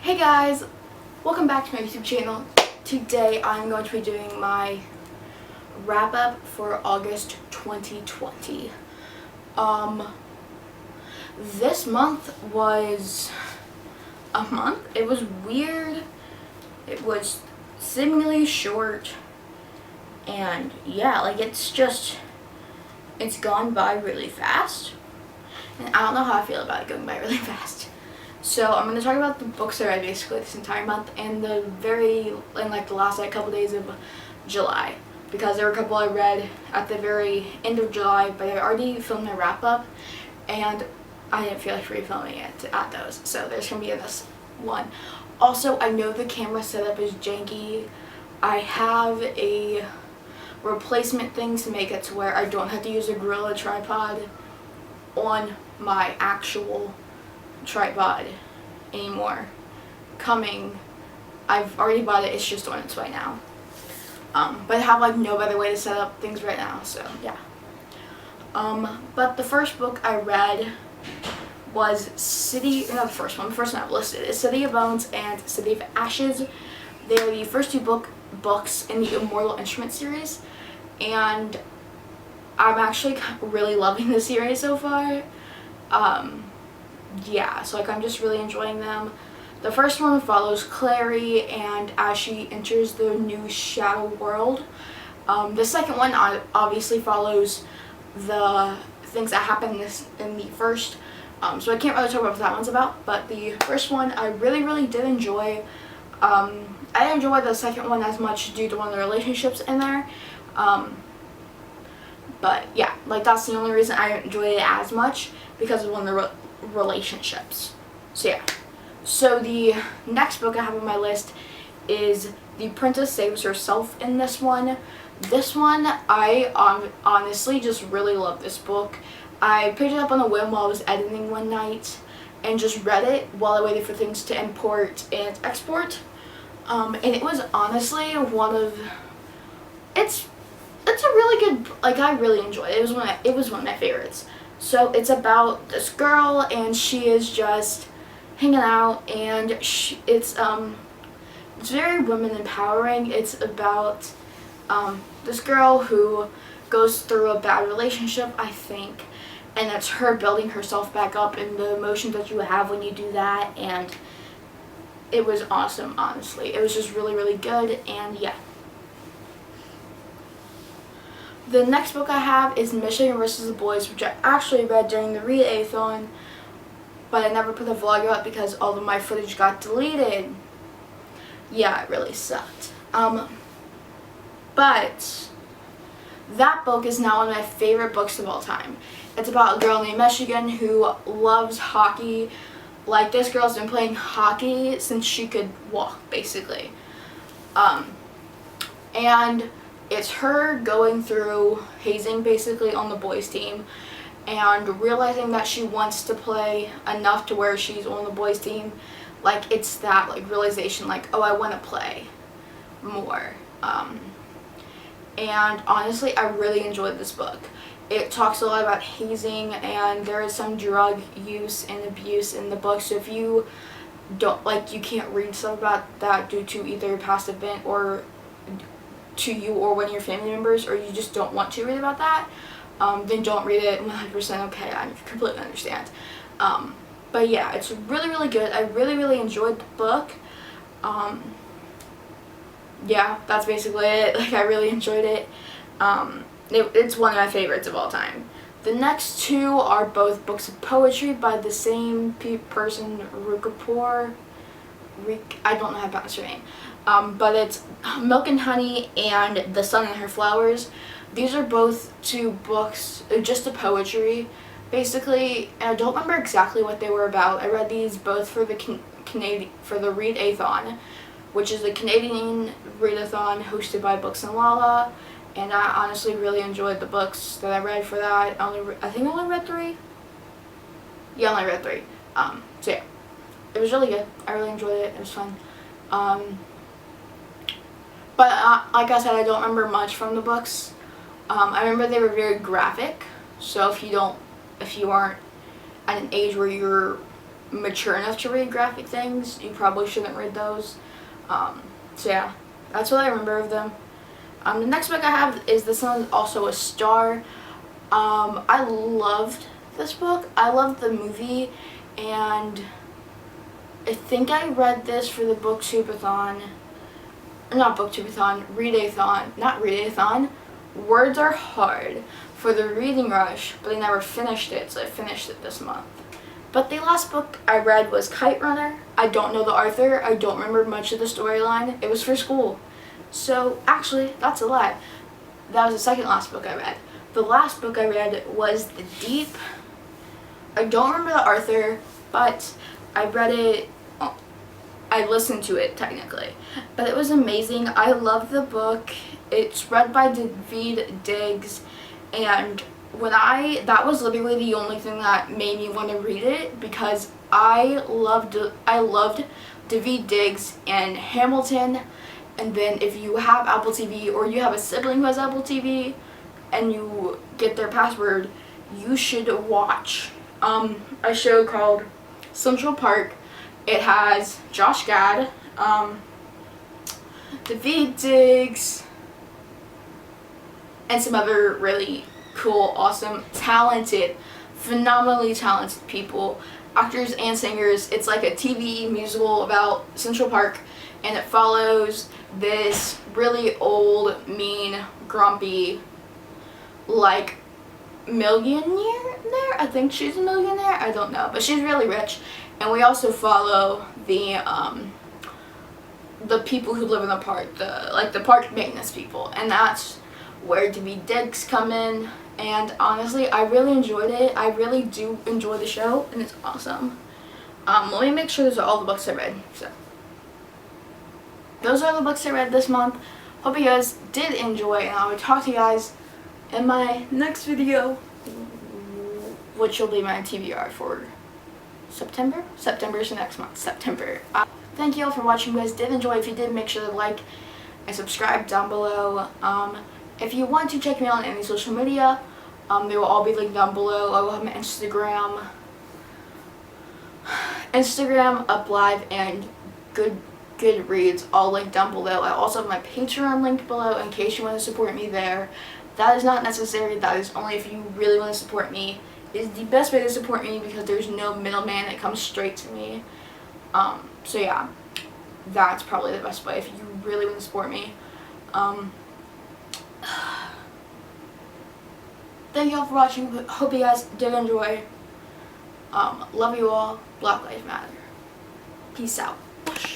Hey guys, welcome back to my YouTube channel. Today I'm going to be doing my wrap up for August 2020. This month was a month. It was weird. It was seemingly short, and yeah, like it's gone by really fast, and I don't know how I feel about it going by really fast. So I'm going to talk about the books I read basically this entire month and the last couple days of July, because there were a couple I read at the very end of July, but I already filmed my wrap up and I didn't feel like refilming it at those, so there's going to be in this one. Also, I know the camera setup is janky. I have a replacement thing to make it to where I don't have to use a Gorilla tripod on my actual tripod anymore. I've already bought it, it's just on its way now. But I have no better way to set up things right now, so yeah. But the first book I read was the first one I've listed is City of Bones and City of Ashes. They're the first two books in the Immortal Instrument series, and I'm actually really loving the series so far. Yeah, so I'm just really enjoying them. The first one follows Clary and as she enters the new Shadow World. The second one obviously follows the things that happen in the first. So I can't really talk about what that one's about, but the first one I really did enjoy. I didn't enjoy the second one as much due to one of the relationships in there. But yeah, that's the only reason I enjoyed it as much, because of one of the relationships. So yeah. So the next book I have on my list is The Princess Saves Herself. In this one, I honestly just really love this book. I picked it up on a whim while I was editing one night and just read it while I waited for things to import and export. And it was honestly it's a really good, I really enjoyed it. It was one of my favorites. So it's about this girl, and she is just hanging out, and it's very women empowering. It's about this girl who goes through a bad relationship, I think, and it's her building herself back up and the emotions that you have when you do that, and it was awesome, honestly. It was just really good, and yeah. The next book I have is Michigan vs. the Boys, which I actually read during the readathon, but I never put a vlog out because all of my footage got deleted. Yeah, it really sucked. But that book is now one of my favorite books of all time. It's about a girl named Michigan who loves hockey. This girl's been playing hockey since she could walk, basically. And it's her going through hazing, basically, on the boys' team, and realizing that she wants to play enough to where she's on the boys' team. It's that, realization, oh, I want to play more. And honestly, I really enjoyed this book. It talks a lot about hazing, and there is some drug use and abuse in the book, so if you don't, you can't read stuff about that due to either a past event or to you or one of your family members, or you just don't want to read about that, then don't read it. 100% okay, I completely understand. But yeah, it's really good. I really enjoyed the book. Yeah, that's basically it. I really enjoyed it. It's one of my favorites of all time. The next two are both books of poetry by the same person, Rukapoor. I don't know how to pronounce her name. But it's Milk and Honey and The Sun and Her Flowers. These are both two books, just a poetry, basically. And I don't remember exactly what they were about. I read these both for the Readathon, which is a Canadian readathon hosted by Books and Lala. And I honestly really enjoyed the books that I read for that. I think I only read 3. Yeah, I only read 3. So yeah, it was really good. I really enjoyed it. It was fun. But like I said, I don't remember much from the books. I remember they were very graphic. So if you aren't at an age where you're mature enough to read graphic things, you probably shouldn't read those. So yeah, that's what I remember of them. The next book I have is This One's Also a Star. I loved this book. I loved the movie, and I think I read this for the booktubeathon. Not booktubeathon, readathon. Not readathon. Words Are Hard for the reading rush, but I never finished it, so I finished it this month. But the last book I read was Kite Runner. I don't know the author. I don't remember much of the storyline. It was for school. So actually, that's a lie. That was the second last book I read. The last book I read was The Deep. I don't remember the author, but I read it. I listened to it technically, but it was amazing. I love the book. It's read by David Diggs, and that was literally the only thing that made me want to read it, because I loved David Diggs and Hamilton. And then if you have Apple TV, or you have a sibling who has Apple TV and you get their password, you should watch a show called Central Park. It has Josh Gad, David Diggs, and some other really cool, awesome, talented, phenomenally talented people, actors and singers. It's like a TV musical about Central Park, and it follows this really old, mean, grumpy, like, millionaire there? I think she's a millionaire. I don't know, but she's really rich. And we also follow the people who live in the park, the park maintenance people, and that's where David Diggs come in. And honestly, I really enjoyed it. I really do enjoy the show, and it's awesome. Let me make sure those are all the books I read. So those are the books I read this month. Hope you guys did enjoy, and I will talk to you guys in my next video, which will be my TBR for September. September is the next month. September. Thank you all for watching. You guys did enjoy. If you did, make sure to like and subscribe down below. If you want to check me out on any social media, they will all be linked down below. I will have my Instagram, Up Live, and Goodreads all linked down below. I also have my Patreon linked below in case you want to support me there. That is not necessary. That is only if you really want to support me. It is the best way to support me because there's no middleman. It comes straight to me. So yeah, that's probably the best way if you really want to support me. Thank you all for watching. Hope you guys did enjoy. Love you all. Black Lives Matter. Peace out.